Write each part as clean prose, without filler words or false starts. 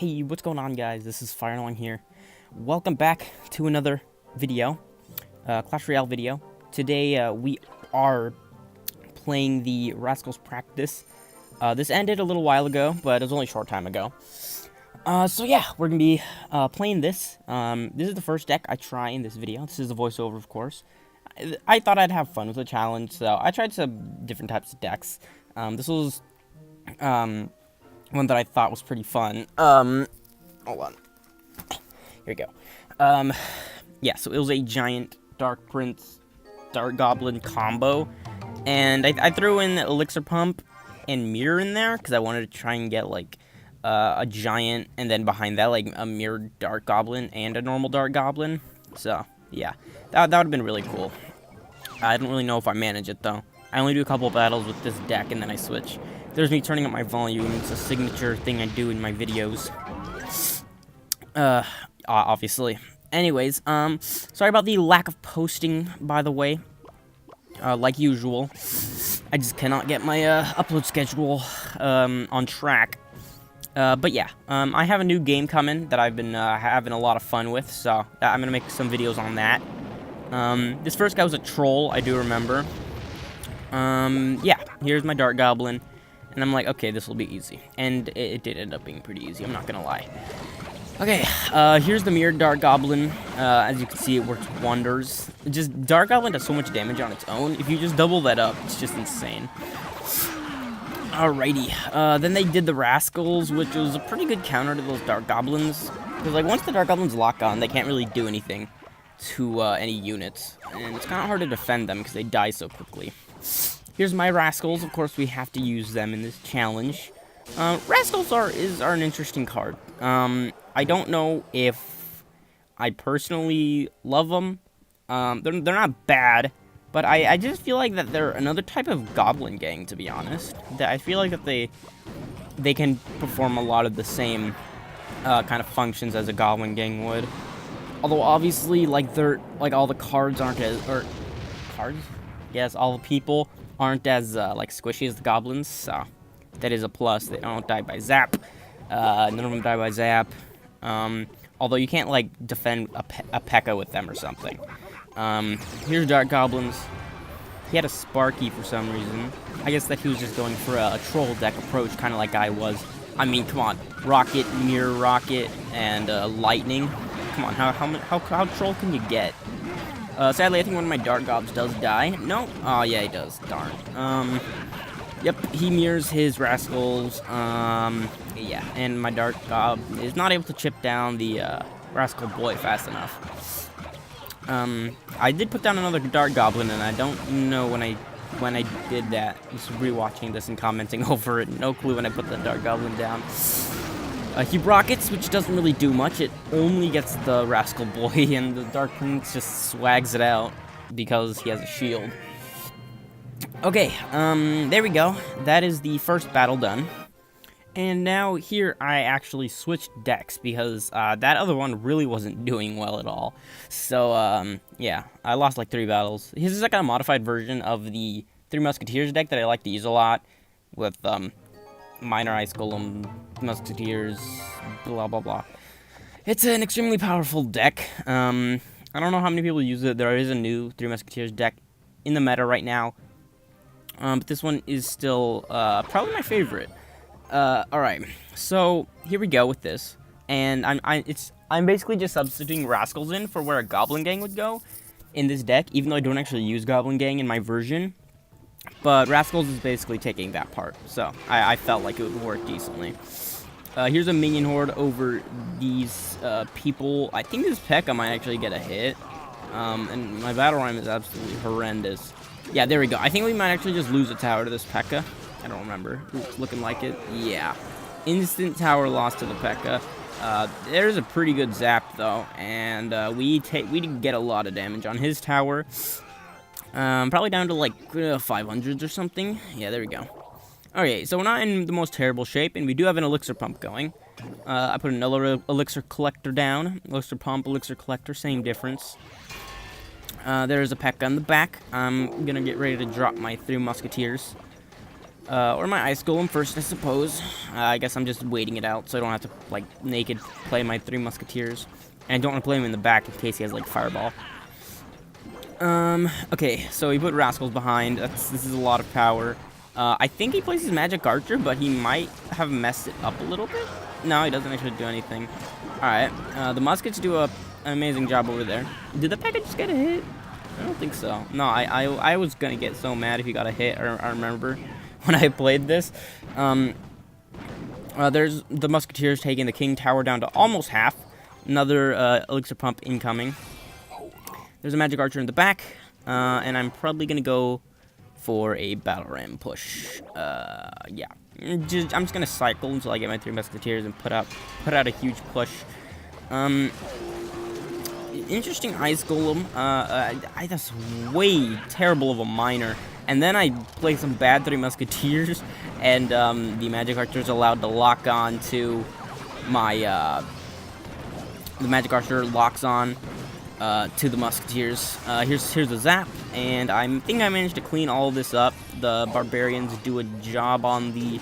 Hey, what's going on, guys? This is Firelong here. Welcome back to another video, Clash Royale video. Today, we are playing the Rascals practice. This ended a little while ago, but it was only a short time ago. So yeah, we're gonna be playing this. This is the first deck I try in this video. This is the voiceover, of course. I thought I'd have fun with the challenge, so I tried some different types of decks. This was one that I thought was pretty fun. Hold on. Here we go. Yeah, so it was a giant Dark Prince, Dark Goblin combo. And I threw in Elixir Pump and Mirror in there, because I wanted to try and get, like, a giant, and then behind that, like, a mirrored Dark Goblin and a normal Dark Goblin. So, yeah, that would have been really cool. I don't really know if I manage it, though. I only do a couple of battles with this deck, and then I switch. There's me turning up my volume. It's a signature thing I do in my videos. Obviously. Anyways, sorry about the lack of posting, by the way. Like usual. I just cannot get my, upload schedule, on track. But yeah, I have a new game coming that I've been, having a lot of fun with, so I'm gonna make some videos on that. This first guy was a troll, I do remember. Yeah, here's my Dark Goblin. And I'm like, okay, this will be easy. And it did end up being pretty easy, I'm not gonna lie. Okay, here's the mirrored Dark Goblin. As you can see, it works wonders. Dark Goblin does so much damage on its own. If you just double that up, it's just insane. Alrighty, then they did the Rascals, which was a pretty good counter to those Dark Goblins. Because, like, once the Dark Goblins lock on, they can't really do anything to, any units. And it's kind of hard to defend them, because they die so quickly. Here's my Rascals. Of course, we have to use them in this challenge. Rascals are an interesting card. I don't know if I personally love them. They're not bad, but I just feel like that they're another type of Goblin gang, to be honest. I feel like that they can perform a lot of the same kind of functions as a Goblin gang would. Although obviously, like all the cards aren't as cards. Yes, all the people aren't as like squishy as the goblins, so that is a plus. They don't die by zap. None of them die by zap. Although you can't like defend a P.E.K.K.A. with them or something. Here's Dark Goblins. He had a Sparky for some reason. I guess that he was just going for a troll deck approach, kind of like I was. I mean, come on, Rocket, Mirror Rocket, and Lightning. Come on, how troll can you get? Sadly, I think one of my Dark Gobs does die. No? Oh, yeah, he does. Darn. Yep, he mirrors his Rascals. Yeah, and my Dark Gob is not able to chip down the, Rascal Boy fast enough. I did put down another Dark Goblin, and I don't know when I did that. Just rewatching this and commenting over it. No clue when I put the Dark Goblin down. He rockets, which doesn't really do much. It only gets the Rascal Boy, and the Dark Prince just swags it out because he has a shield. Okay, there we go. That is the first battle done. And now here I actually switched decks because that other one really wasn't doing well at all. So, yeah, I lost like 3 battles. His is like a modified version of the 3 Musketeers deck that I like to use a lot with, Minor Ice Golem, Musketeers, blah, blah, blah. It's an extremely powerful deck. I don't know how many people use it. There is a new 3 Musketeers deck in the meta right now. But this one is still, probably my favorite. Alright. So, here we go with this. And I'm basically just substituting Rascals in for where a Goblin Gang would go in this deck, even though I don't actually use Goblin Gang in my version. But Rascals is basically taking that part, so I felt like it would work decently. Here's a minion horde over these people. I think this P.E.K.K.A. might actually get a hit. And my battle rhyme is absolutely horrendous. Yeah, there we go. I think we might actually just lose a tower to this P.E.K.K.A. I don't remember. It's looking like it. Yeah. Instant tower loss to the P.E.K.K.A. There's a pretty good zap, though. And we did get a lot of damage on his tower. Probably down to, like, 500s or something. Yeah, there we go. Okay, so we're not in the most terrible shape, and we do have an Elixir Pump going. I put another Elixir Collector down. Elixir Pump, Elixir Collector, same difference. There's a P.E.K.K.A. in the back. I'm gonna get ready to drop my 3 Musketeers. Or my Ice Golem first, I suppose. I guess I'm just waiting it out so I don't have to, like, naked play my 3 Musketeers. And I don't want to play him in the back in case he has, like, Fireball. Okay, so he put Rascals behind. This is a lot of power. I think he plays his Magic Archer, but he might have messed it up a little bit. No, he doesn't actually do anything. Alright, the Muskets do an amazing job over there. Did the Pekka just get a hit? I don't think so. No, I was gonna get so mad if he got a hit, I remember when I played this. There's the Musketeers taking the King Tower down to almost half. Another Elixir Pump incoming. There's a Magic Archer in the back, and I'm probably gonna go for a Battle Ram push. Yeah. I'm just gonna cycle until I get my 3 Musketeers and put out a huge push. Interesting Ice Golem. That's way terrible of a miner. And then I play some bad 3 Musketeers, and the Magic Archer is allowed to lock on to my. The Magic Archer locks on to the Musketeers. Here's the zap, and I think I managed to clean all of this up. The Barbarians do a job on the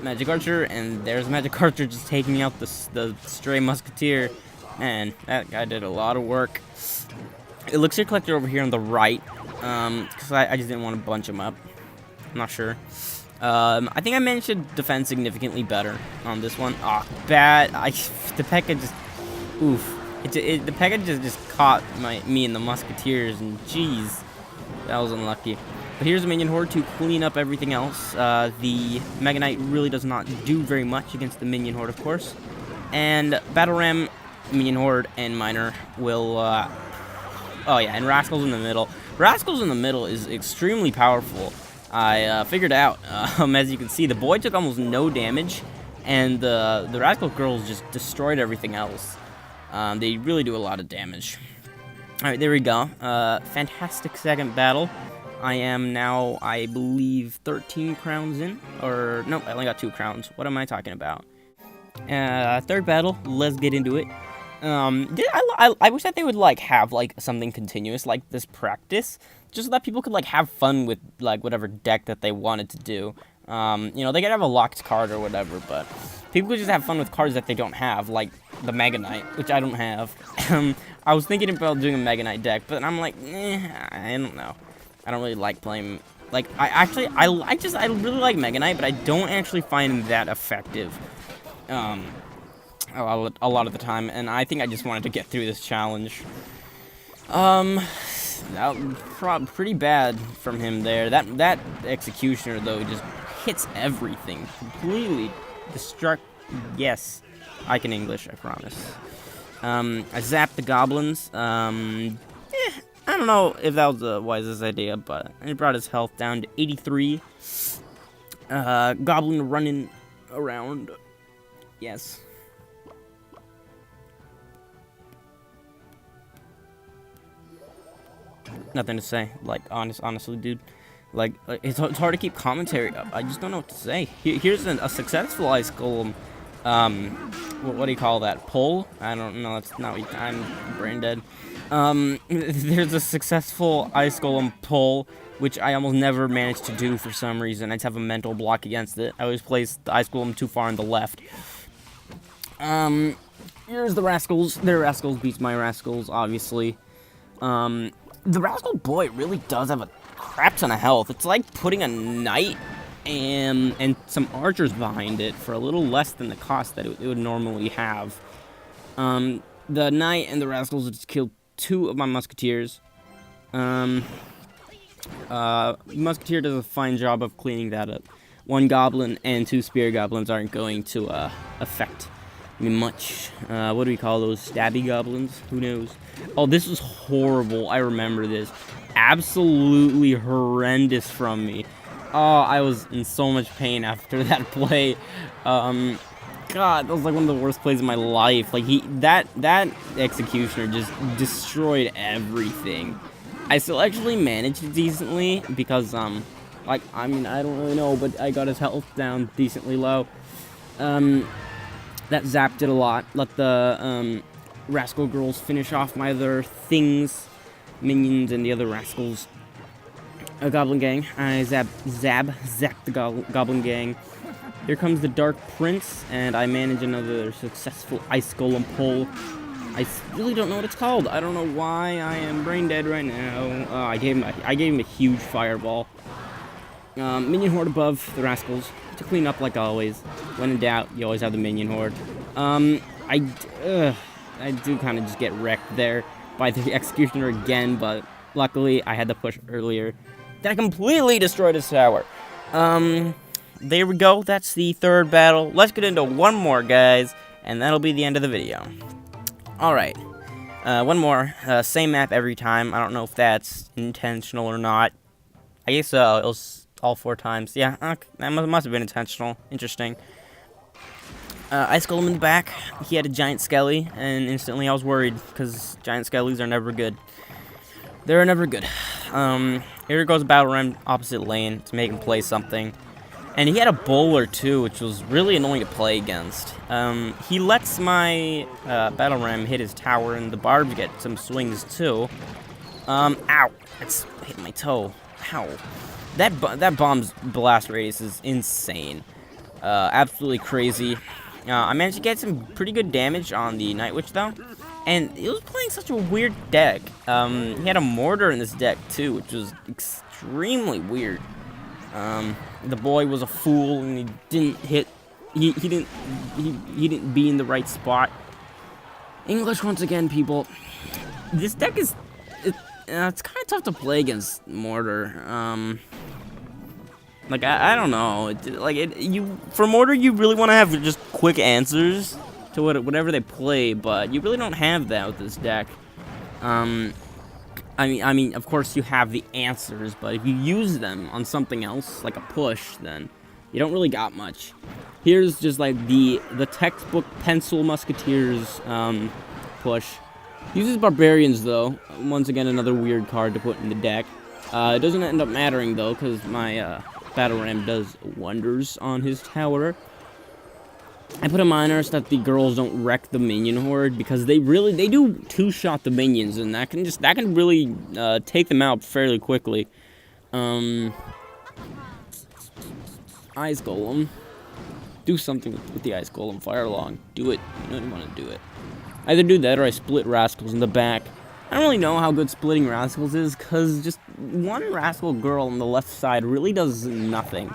Magic Archer, and there's Magic Archer just taking out the stray Musketeer. Man, that guy did a lot of work. Elixir Collector over here on the right, because I just didn't want to bunch him up. I'm not sure. I think I managed to defend significantly better on this one. Ah, bad. The Pekka just, oof. The Pekka just caught me and the Musketeers, and jeez, that was unlucky. But here's a Minion Horde to clean up everything else. The Mega Knight really does not do very much against the Minion Horde, of course. And Battle Ram, Minion Horde, and Miner will, oh yeah, and Rascals in the middle. Rascals in the middle is extremely powerful. I figured out, as you can see, the boy took almost no damage, and the Rascal girls just destroyed everything else. They really do a lot of damage. Alright, there we go. Fantastic second battle. I am now, I believe, 13 crowns in. Or, nope, I only got 2 crowns. What am I talking about? Third battle, let's get into it. I wish that they would, like, have, like, something continuous, like this practice, just so that people could, like, have fun with, like, whatever deck that they wanted to do. You know, they could have a locked card or whatever, but people could just have fun with cards that they don't have, like the Mega Knight, which I don't have. I was thinking about doing a Mega Knight deck, but I'm like, I don't know. I don't really like playing, like, I really like Mega Knight, but I don't actually find that effective. A lot of the time, and I think I just wanted to get through this challenge. That pretty bad from him there. That Executioner though just hits everything completely. Yes, I can English, I promise. I zapped the goblins. I don't know if that was the wisest idea, but it brought his health down to 83. Goblin running around. Yes. Nothing to say. Like, honestly, dude. Like it's hard to keep commentary up. I just don't know what to say. Here's a successful Ice Golem. What do you call that? Pull? I don't know. That's not what I'm brain dead. There's a successful Ice Golem pull, which I almost never managed to do for some reason. I just have a mental block against it. I always place the Ice Golem too far on the left. Here's the Rascals. Their Rascals beats my Rascals, obviously. The Rascal boy really does have a crap ton of health. It's like putting a knight and some archers behind it for a little less than the cost that it would normally have. The knight and the Rascals just killed 2 of my Musketeers. Musketeer does a fine job of cleaning that up. 1 goblin and 2 spear goblins aren't going to affect me much. What do we call those? Stabby goblins? Who knows? Oh, this was horrible. I remember this. Absolutely horrendous from me. Oh, I was in so much pain after that play. God, that was like one of the worst plays of my life. Like that Executioner just destroyed everything. I still actually managed it decently because like, I mean, I don't really know, but I got his health down decently low. That zapped it a lot. Let the Rascal girls finish off my other things, minions, and the other Rascals. a Goblin Gang. I zap the Goblin Gang. Here comes the Dark Prince, and I manage another successful Ice Golem pull. I really don't know what it's called. I don't know why I am brain dead right now. I gave him a huge fireball. Minion horde above the Rascals to clean up like always. When in doubt, you always have the minion horde. I do kind of just get wrecked there by the Executioner again, but luckily I had the push earlier that completely destroyed his tower. There we go. That's the third battle. Let's get into one more, guys, and that'll be the end of the video. Alright, one more. Same map every time. I don't know if that's intentional or not. I guess it was all 4 times. Yeah, okay, that must have been intentional. Interesting. Ice Golem in the back. He had a giant skelly, and instantly I was worried, because giant skellies are never good. They're never good. Here goes Battle Ram opposite lane to make him play something. And he had a bowler too, which was really annoying to play against. He lets my Battle Ram hit his tower, and the barbs get some swings too. Ow! It's hit my toe. Ow! That bomb's blast radius is insane. Absolutely crazy. I managed to get some pretty good damage on the Night Witch though, and he was playing such a weird deck. He had a mortar in this deck too, which was extremely weird. The boy was a fool, and he didn't hit. He didn't be in the right spot. English once again, people. This deck is it's kind of tough to play against mortar. Like I don't know. For mortar, you really want to have just quick answers to whatever they play, but you really don't have that with this deck. I mean, of course you have the answers, but if you use them on something else, like a push, then you don't really got much. Here's just like the textbook pencil Musketeers push. Uses Barbarians though. Once again, another weird card to put in the deck. It doesn't end up mattering though, because my Battle Ram does wonders on his tower. I put a miner so that the girls don't wreck the minion horde, because they do 2-shot the minions, and that can really take them out fairly quickly. Ice Golem, do something with the Ice Golem. Fire along, do it. You know you want to do it. Either do that or I split Rascals in the back. I don't really know how good splitting Rascals is, because just one Rascal girl on the left side really does nothing.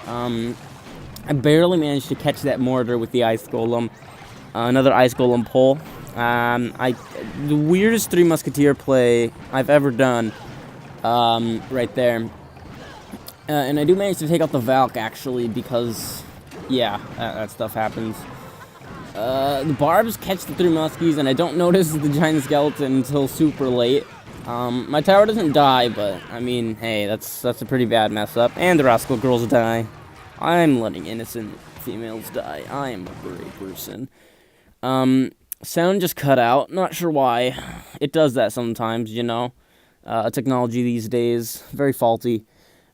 I barely managed to catch that mortar with the Ice Golem. Another Ice Golem pull. The weirdest 3 Musketeer play I've ever done. Right there. And I do manage to take out the Valk, actually, because, yeah, that stuff happens. The barbs catch the 3 Muskies, and I don't notice the giant skeleton until super late. My tower doesn't die, but, I mean, hey, that's a pretty bad mess up. And the Rascal girls die. I'm letting innocent females die. I am a brave person. Sound just cut out. Not sure why. It does that sometimes, you know. Technology these days, very faulty.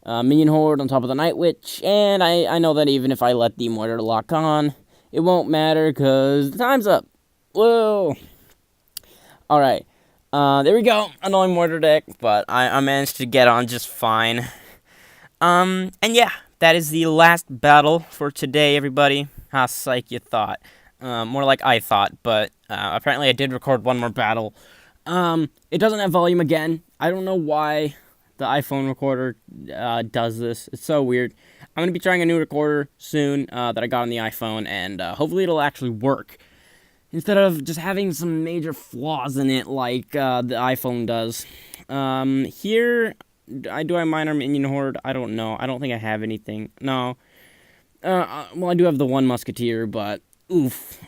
Minion horde on top of the Night Witch, and I know that even if I let the mortar lock on, it won't matter because the time's up. Whoa. Alright. There we go. Annoying mortar deck, but I managed to get on just fine. And yeah. That is the last battle for today, everybody. Ah, psych, you thought. More like I thought, but apparently I did record one more battle. It doesn't have volume again. I don't know why the iPhone recorder does this. It's so weird. I'm going to be trying a new recorder soon that I got on the iPhone, and hopefully it'll actually work. Instead of just having some major flaws in it like the iPhone does. Here... do I mine our minion horde? I don't know. I don't think I have anything. No. Well, I do have the 1 Musketeer, but oof.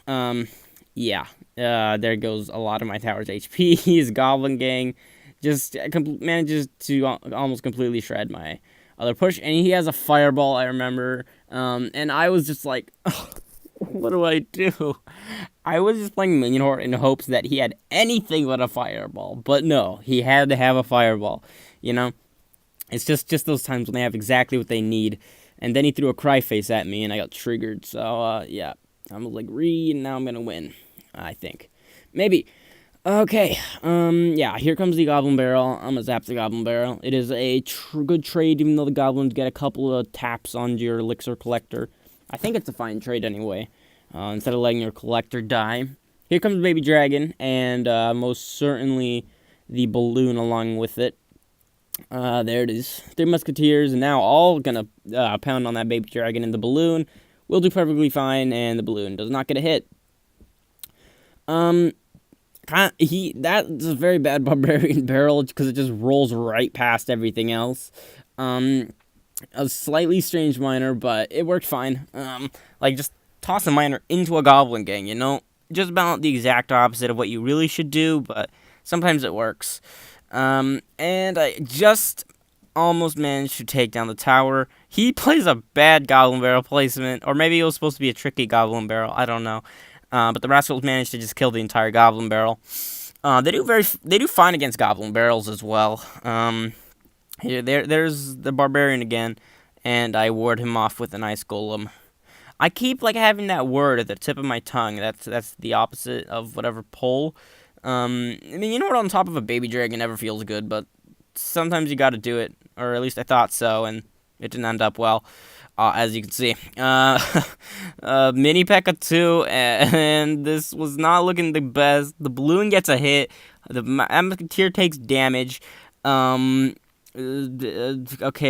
Yeah. There goes a lot of my tower's HP. His Goblin Gang just manages to almost completely shred my other push, and he has a fireball, I remember. And I was just like, oh, what do I do? I was just playing minion horde in hopes that he had anything but a fireball, but no, he had to have a fireball, you know? It's just those times when they have exactly what they need. And then he threw a cry face at me, and I got triggered. So, yeah. I'm like, and now I'm going to win. I think. Maybe. Okay, yeah, here comes the Goblin Barrel. I'm gonna zap the Goblin Barrel. It is a good trade, even though the Goblins get a couple of taps on your Elixir Collector. I think it's a fine trade anyway, instead of letting your Collector die. Here comes the Baby Dragon, and most certainly the Balloon along with it. There it is. 3 Musketeers, and now all gonna pound on that Baby Dragon, and the Balloon will do perfectly fine, and the Balloon does not get a hit. That's a very bad Barbarian Barrel because it just rolls right past everything else. A slightly strange miner, but it worked fine. Like, just toss a miner into a Goblin gang, you know? Just about the exact opposite of what you really should do, but sometimes it works. And I just almost managed to take down the tower. He plays a bad Goblin Barrel placement, or maybe it was supposed to be a tricky Goblin Barrel, I don't know. But the Rascals managed to just kill the entire Goblin Barrel. They do fine against Goblin Barrels as well. There's the Barbarian again, and I ward him off with an Ice Golem. I keep like having that word at the tip of my tongue. That's the opposite of whatever pull. I mean, you know what? On top of a Baby Dragon never feels good, but sometimes you got to do it, or at least I thought so, and it didn't end up well. As you can see, mini P.E.K.K.A 2, and this was not looking the best. The Balloon gets a hit. The Musketeer takes damage. Okay,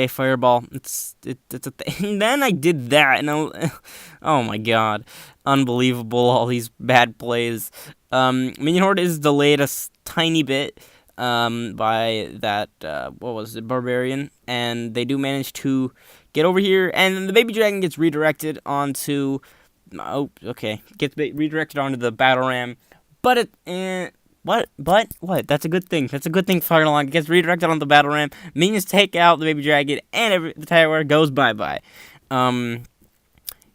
Fireball. It's a thing. And then I did that, and oh my god, unbelievable! All these bad plays. Minion Horde is delayed a tiny bit. By that, what was it, Barbarian, and they do manage to get over here, and the Baby Dragon gets redirected onto, gets redirected onto the Battle Ram, but what, that's a good thing, Fire Along, it gets redirected on the Battle Ram, minions take out the Baby Dragon, and the tower goes bye-bye.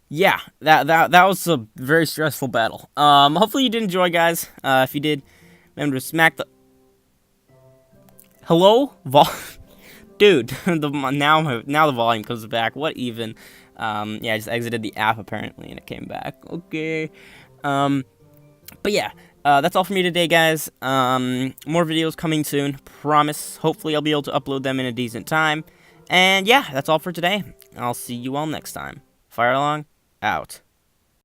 Yeah, that was a very stressful battle. Hopefully you did enjoy, guys. If you did, remember to smack the... Hello? Dude, now the volume comes back. What even? Yeah, I just exited the app apparently and it came back. Okay. But yeah, that's all for me today, guys. More videos coming soon. Promise. Hopefully I'll be able to upload them in a decent time. And yeah, that's all for today. I'll see you all next time. Fire Along, out.